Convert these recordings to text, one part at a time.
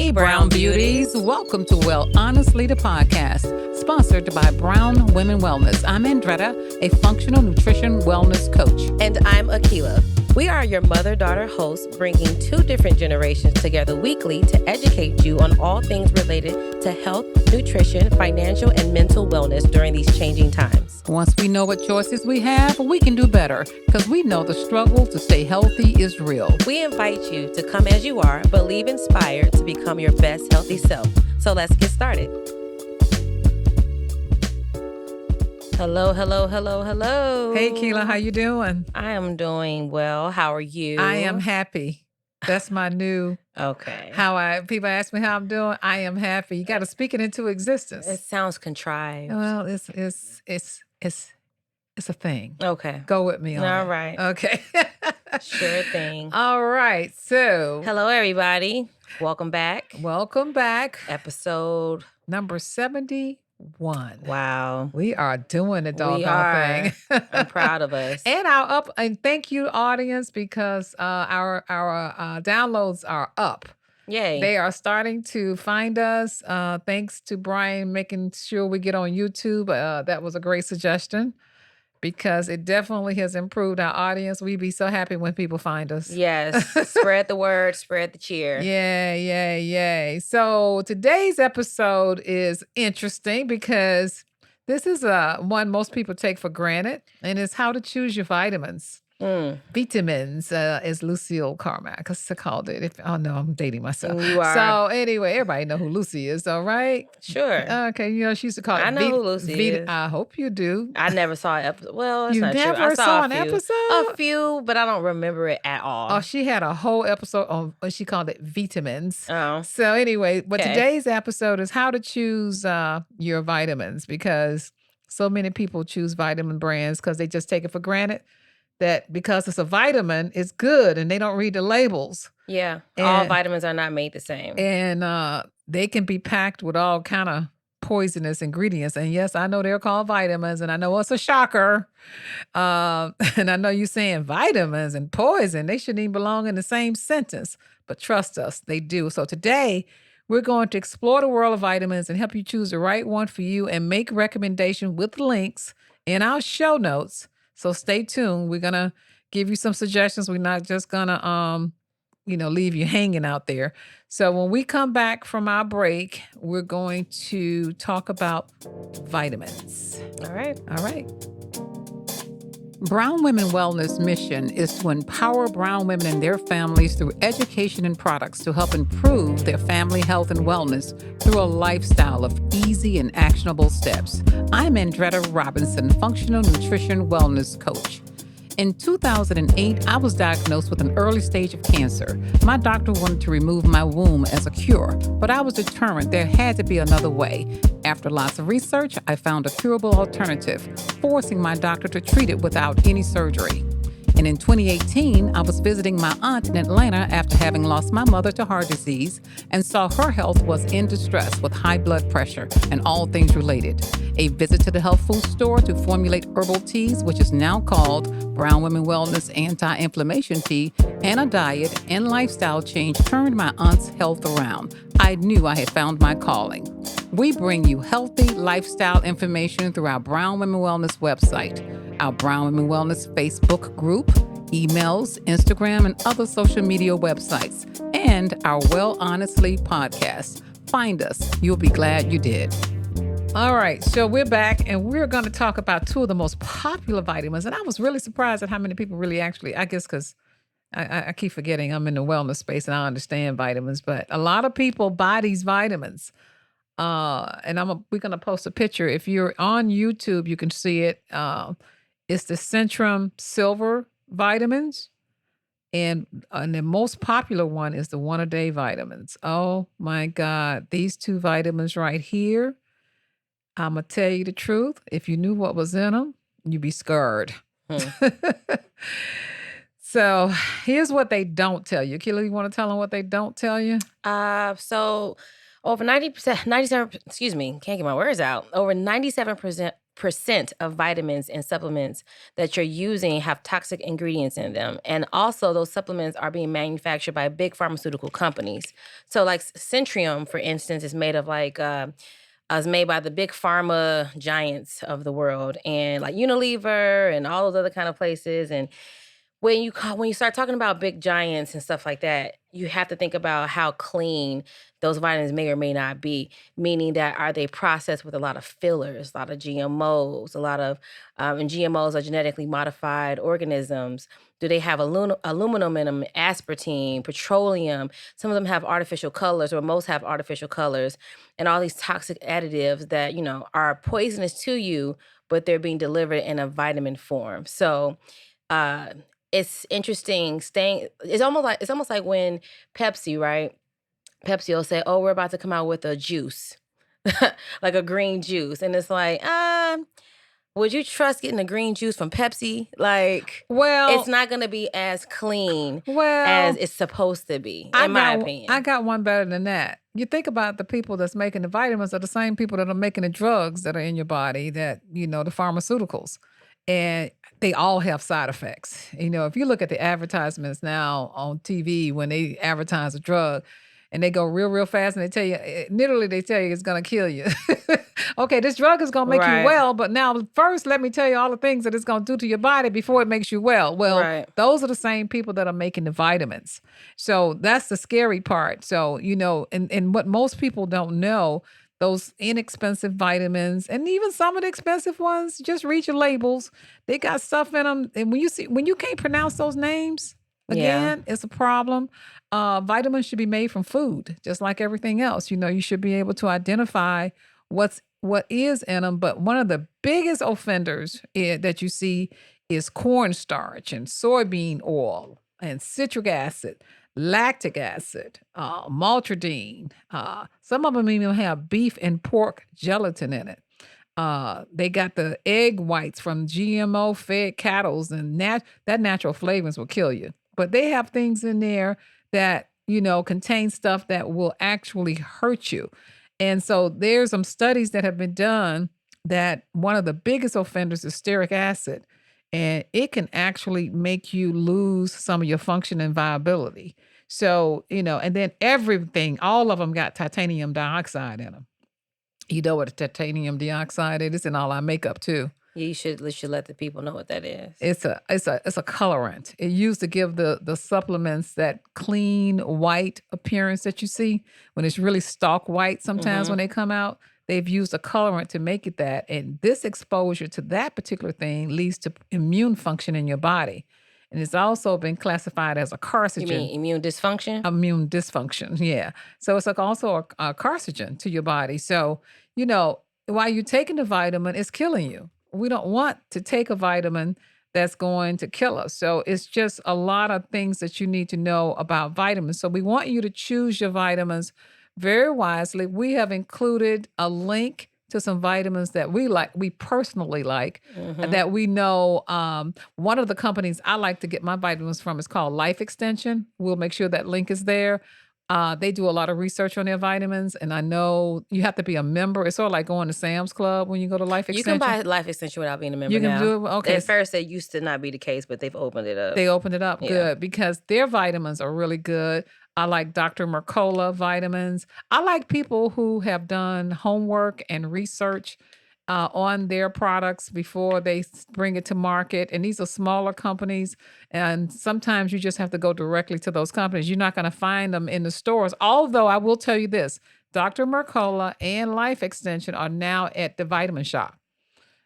Hey, Brown Beauties. Welcome to Well Honestly, the podcast, sponsored by Brown Women Wellness. I'm Andretta, a functional nutrition wellness coach. And I'm Akila. We are your mother-daughter hosts, bringing two different generations together weekly to educate you on all things related to health, nutrition, financial, and mental wellness during these changing times. Once we know what choices we have, we can do better because we know the struggle to stay healthy is real. We invite you to come as you are, but leave inspired to become your best healthy self. So let's get started. Hello. Hey, Keela, how you doing? I am doing well. How are you? I am happy. That's my new people ask me how I'm doing. I am happy. You got to speak it into existence. It sounds contrived. Well, it's a thing. Okay. Go with me on All it. right. Okay. Sure thing. All right. So, hello, everybody. Welcome back. Episode number 71. Wow. We are doing the doggone thing. I'm proud of us. And thank you, audience, because our downloads are up. Yay. They are starting to find us. Thanks to Brian making sure we get on YouTube. That was a great suggestion because it definitely has improved our audience. We'd be so happy when people find us. Yes. Spread the word, spread the cheer. Yay. So today's episode is interesting because this is one most people take for granted, and it's how to choose your vitamins. Vitamins, as Lucille Carmack called it. Oh, no, I'm dating myself. You are. So anyway, everybody know who Lucy is, all right? Sure. Okay, she used to call it. I know who Lucy is. I hope you do. I never saw an episode. Well, that's not true. Never saw an episode? A few, but I don't remember it at all. Oh, she had a whole episode on what she called it vitamins. Oh. So anyway, but today's episode is how to choose your vitamins, because so many people choose vitamin brands because they just take it for granted that because it's a vitamin, it's good, and they don't read the labels. Yeah, all vitamins are not made the same. And they can be packed with all kind of poisonous ingredients. And yes, I know they're called vitamins, and I know it's a shocker. And I know you're saying vitamins and poison, they shouldn't even belong in the same sentence. But trust us, they do. So today, we're going to explore the world of vitamins and help you choose the right one for you and make recommendations with links in our show notes. So stay tuned. We're going to give you some suggestions. We're not just going to, leave you hanging out there. So when we come back from our break, we're going to talk about vitamins. All right. Brown Women Wellness mission is to empower brown women and their families through education and products to help improve their family health and wellness through a lifestyle of easy and actionable steps. I'm Andretta Robinson, functional nutrition wellness coach. In 2008, I was diagnosed with an early stage of cancer. My doctor wanted to remove my womb as a cure, but I was determined there had to be another way. After lots of research, I found a curable alternative, forcing my doctor to treat it without any surgery. And in 2018, I was visiting my aunt in Atlanta after having lost my mother to heart disease and saw her health was in distress with high blood pressure and all things related. A visit to the health food store to formulate herbal teas, which is now called Brown Women Wellness Anti-Inflammation Tea, and a diet and lifestyle change turned my aunt's health around. I knew I had found my calling. We bring you healthy lifestyle information through our Brown Women Wellness website, our Brown Women Wellness Facebook group, emails, Instagram, and other social media websites, and our Well Honestly podcast. Find us. You'll be glad you did. All right, so we're back, and we're going to talk about two of the most popular vitamins. And I was really surprised at how many people really actually, I guess because I keep forgetting I'm in the wellness space and I understand vitamins, but a lot of people buy these vitamins. And we're going to post a picture. If you're on YouTube, you can see it. It's the Centrum Silver vitamins. And the most popular one is the one-a-day vitamins. Oh, my God. These two vitamins right here, I'm going to tell you the truth. If you knew what was in them, you'd be scared. So here's what they don't tell you. Kayla, you want to tell them what they don't tell you? So over 97%, can't get my words out. Over 97% percent of vitamins and supplements that you're using have toxic ingredients in them. And also those supplements are being manufactured by big pharmaceutical companies. So like Centrium, for instance, is made of is made by the big pharma giants of the world, and like Unilever and all those other kind of places. And when you start talking about big giants and stuff like that, you have to think about how clean those vitamins may or may not be. Meaning that, are they processed with a lot of fillers, a lot of GMOs, and GMOs are genetically modified organisms. Do they have aluminum in them, aspartame, petroleum? Some of them have artificial colors, or most have artificial colors, and all these toxic additives that are poisonous to you, but they're being delivered in a vitamin form. So. Uh, it's interesting it's almost like when Pepsi, right? Pepsi will say, "Oh, we're about to come out with a juice." Like a green juice. And it's like, would you trust getting a green juice from Pepsi? Like, Well, it's not going to be as clean well, as it's supposed to be, in my opinion. I got one better than that. You think about the people that's making the vitamins are the same people that are making the drugs that are in your body, that, the pharmaceuticals. And they all have side effects. If you look at the advertisements now on TV, when they advertise a drug and they go real, real fast, and they tell you, literally they tell you it's going to kill you. Okay, this drug is going to make you well, but now first let me tell you all the things that it's going to do to your body before it makes you well. Well, those are the same people that are making the vitamins. So that's the scary part. So, and what most people don't know, those inexpensive vitamins, and even some of the expensive ones, just read your labels. They got stuff in them. And when you can't pronounce those names, again, it's a problem. Vitamins should be made from food, just like everything else. You should be able to identify what is in them. But one of the biggest offenders that you see is cornstarch and soybean oil and citric acid, lactic acid, maltodextrin. Some of them even have beef and pork gelatin in it. They got the egg whites from GMO fed cattle, and that natural flavorings will kill you. But they have things in there that, contain stuff that will actually hurt you. And so there's some studies that have been done that one of the biggest offenders is stearic acid. And it can actually make you lose some of your function and viability. So, and then everything, all of them got titanium dioxide in them. You know what a titanium dioxide is? It's in all our makeup too. Yeah, you should let the people know what that is. It's a colorant. It used to give the supplements that clean white appearance that you see when it's really stalk white. Sometimes when they come out, they've used a colorant to make it that. And this exposure to that particular thing leads to immune function in your body. And it's also been classified as a carcinogen. You mean immune dysfunction? Immune dysfunction, yeah. So it's also a carcinogen to your body. So, while you're taking the vitamin, it's killing you. We don't want to take a vitamin that's going to kill us. So it's just a lot of things that you need to know about vitamins. So we want you to choose your vitamins very wisely. We have included a link to some vitamins that we personally like, that we know. One of the companies I like to get my vitamins from is called Life Extension. We'll make sure that link is there. They do a lot of research on their vitamins, and I know you have to be a member. It's sort of like going to Sam's Club when you go to Life Extension. You can buy Life Extension without being a member. You can now. do it? Okay. At first, it used to not be the case, but they've opened it up. They opened it up, good, because their vitamins are really good. I like Dr. Mercola vitamins. I like people who have done homework and research on their products before they bring it to market. And these are smaller companies. And sometimes you just have to go directly to those companies. You're not going to find them in the stores. Although I will tell you this, Dr. Mercola and Life Extension are now at the Vitamin Shop.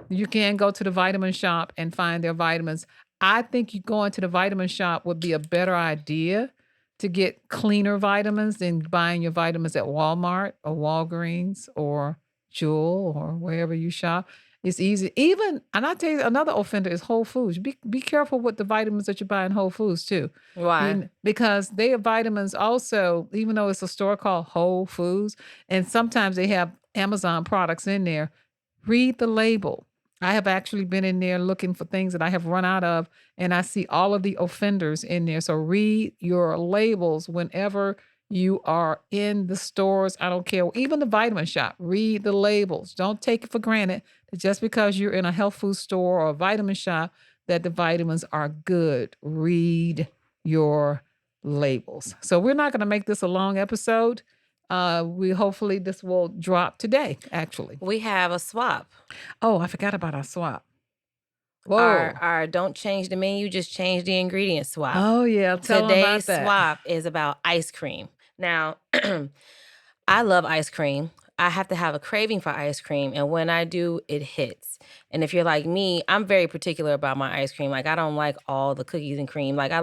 You can go to the Vitamin Shop and find their vitamins. I think you going to the Vitamin Shop would be a better idea to get cleaner vitamins than buying your vitamins at Walmart or Walgreens or Jewel or wherever you shop. It's easy. And I tell you, another offender is Whole Foods. Be careful with the vitamins that you buy in Whole Foods too. Why? Because they have vitamins also, even though it's a store called Whole Foods, and sometimes they have Amazon products in there. Read the label. I have actually been in there looking for things that I have run out of, and I see all of the offenders in there. So read your labels whenever you are in the stores. I don't care. Even the vitamin shop, read the labels. Don't take it for granted that just because you're in a health food store or a vitamin shop that the vitamins are good. Read your labels. So we're not going to make this a long episode. We hopefully this will drop today, actually. We have a swap. Oh, I forgot about our swap. Whoa. Our don't change the menu, just change the ingredient swap. Oh, yeah. Tell them about Today's that. swap is about ice cream. Now, I love ice cream. I have to have a craving for ice cream. And when I do, it hits. And if you're like me, I'm very particular about my ice cream. Like, I don't like all the cookies and cream. Like,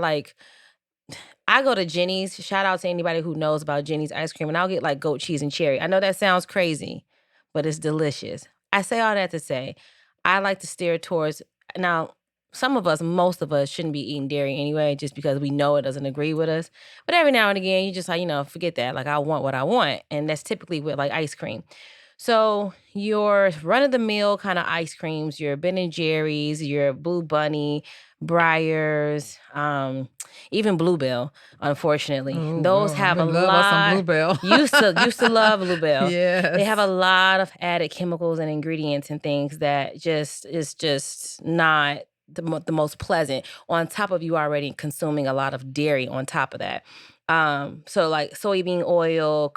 I go to Jenny's. Shout out to anybody who knows about Jenny's ice cream. And I'll get like goat cheese and cherry. I know that sounds crazy, but it's delicious. I say all that to say, I like to steer towards, now, most of us shouldn't be eating dairy anyway, just because we know it doesn't agree with us. But every now and again, you just like, forget that. Like, I want what I want. And that's typically with like ice cream. So your run-of-the-mill kind of ice creams, your Ben & Jerry's, your Blue Bunny, Breyers, even Bluebell, unfortunately. Those have a lot. Bluebell. used to love Bluebell. Yes. They have a lot of added chemicals and ingredients and things that is just not the most pleasant, on top of you already consuming a lot of dairy on top of that. So like soybean oil,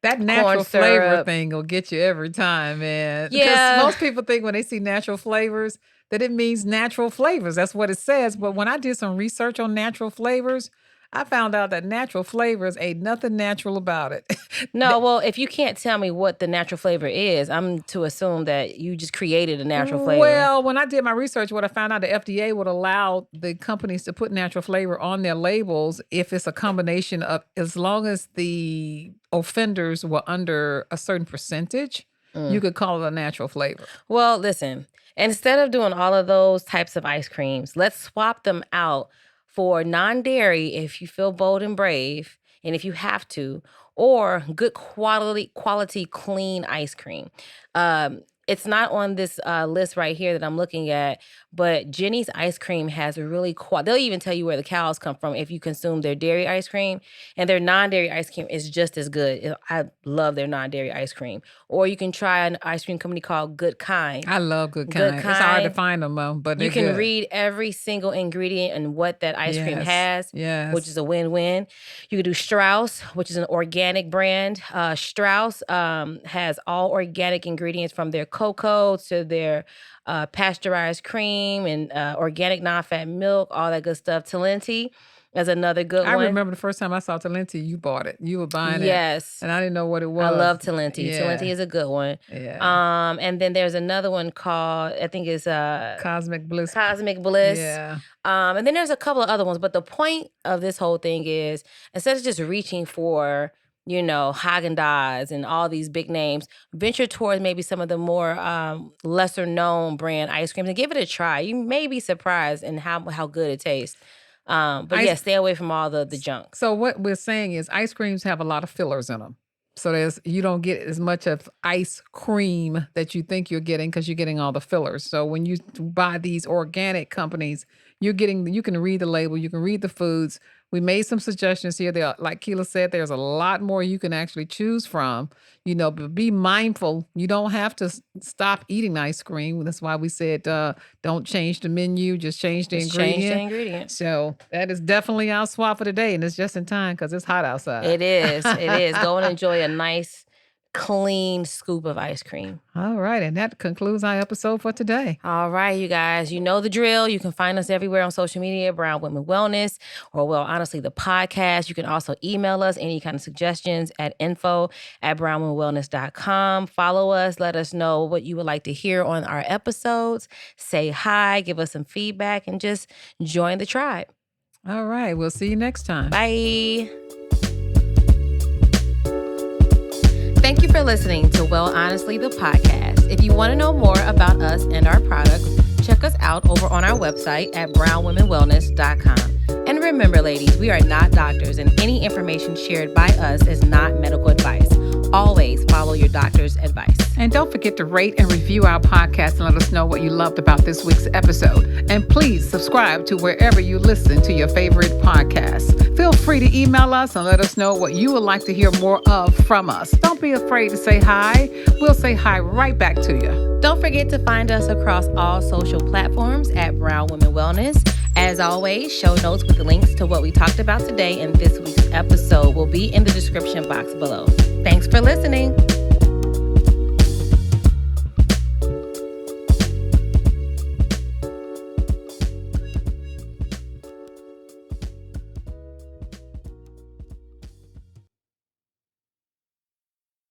that natural flavor thing will get you every time, man. Yeah. Because most people think when they see natural flavors that it means natural flavors. That's what it says. But when I did some research on natural flavors, I found out that natural flavors ain't nothing natural about it. No, well, if you can't tell me what the natural flavor is, I'm to assume that you just created a natural flavor. Well, when I did my research, what I found out, the FDA would allow the companies to put natural flavor on their labels if it's a combination of, as long as the offenders were under a certain percentage, you could call it a natural flavor. Well, listen, instead of doing all of those types of ice creams, let's swap them out for non-dairy if you feel bold and brave, and if you have to, or good quality clean ice cream. It's not on this list right here that I'm looking at, but Jenny's ice cream has a really they'll even tell you where the cows come from if you consume their dairy ice cream, and their non-dairy ice cream is just as good. I love their non-dairy ice cream. Or you can try an ice cream company called Good Kind. I love Good Kind. It's hard to find them though, but you can good. Read every single ingredient and what that ice cream has, yes. which is a win-win. You can do Strauss, which is an organic brand. Strauss has all organic ingredients, from their cocoa to their pasteurized cream and organic non-fat milk, all that good stuff. Talenti is another good one. I remember the first time I saw Talenti, you bought it. You were buying it. Yes. And I didn't know what it was. I love Talenti. Yeah. Talenti is a good one. Yeah. And then there's another one called, I think it's Cosmic Bliss. Cosmic Bliss. Yeah. And then there's a couple of other ones. But the point of this whole thing is, instead of just reaching for, Haagen-Dazs and all these big names, venture towards maybe some of the more lesser known brand ice creams and give it a try. You may be surprised in how good it tastes. But stay away from all the junk. So what we're saying is ice creams have a lot of fillers in them. So you don't get as much of ice cream that you think you're getting, because you're getting all the fillers. So when you buy these organic companies, you can read the label, you can read the foods. We made some suggestions here. Like Keila said, there's a lot more you can actually choose from, but be mindful. You don't have to stop eating ice cream. That's why we said don't change the menu, just change the ingredient. So that is definitely our swap for today, and it's just in time because it's hot outside. It is. It is. Go and enjoy a nice, clean scoop of ice cream. All right. And that concludes our episode for today. All right, you guys. You know the drill. You can find us everywhere on social media, Brown Women Wellness, or honestly, the podcast. You can also email us any kind of suggestions at info@brownwomenwellness.com. Follow us. Let us know what you would like to hear on our episodes. Say hi, give us some feedback, and just join the tribe. All right. We'll see you next time. Bye. Thank you for listening to Well Honestly, the podcast. If you want to know more about us and our products, check us out over on our website at brownwomenwellness.com. And remember, ladies, we are not doctors, and any information shared by us is not medical advice. Always follow your doctor's advice. And don't forget to rate and review our podcast and let us know what you loved about this week's episode. And please subscribe to wherever you listen to your favorite podcasts. Feel free free to email us and let us know what you would like to hear more of from us. Don't be afraid to say hi. We'll say hi right back to you. Don't forget to find us across all social platforms at Brown Women Wellness. As always, show notes with links to what we talked about today in this week's episode will be in the description box below. Thanks for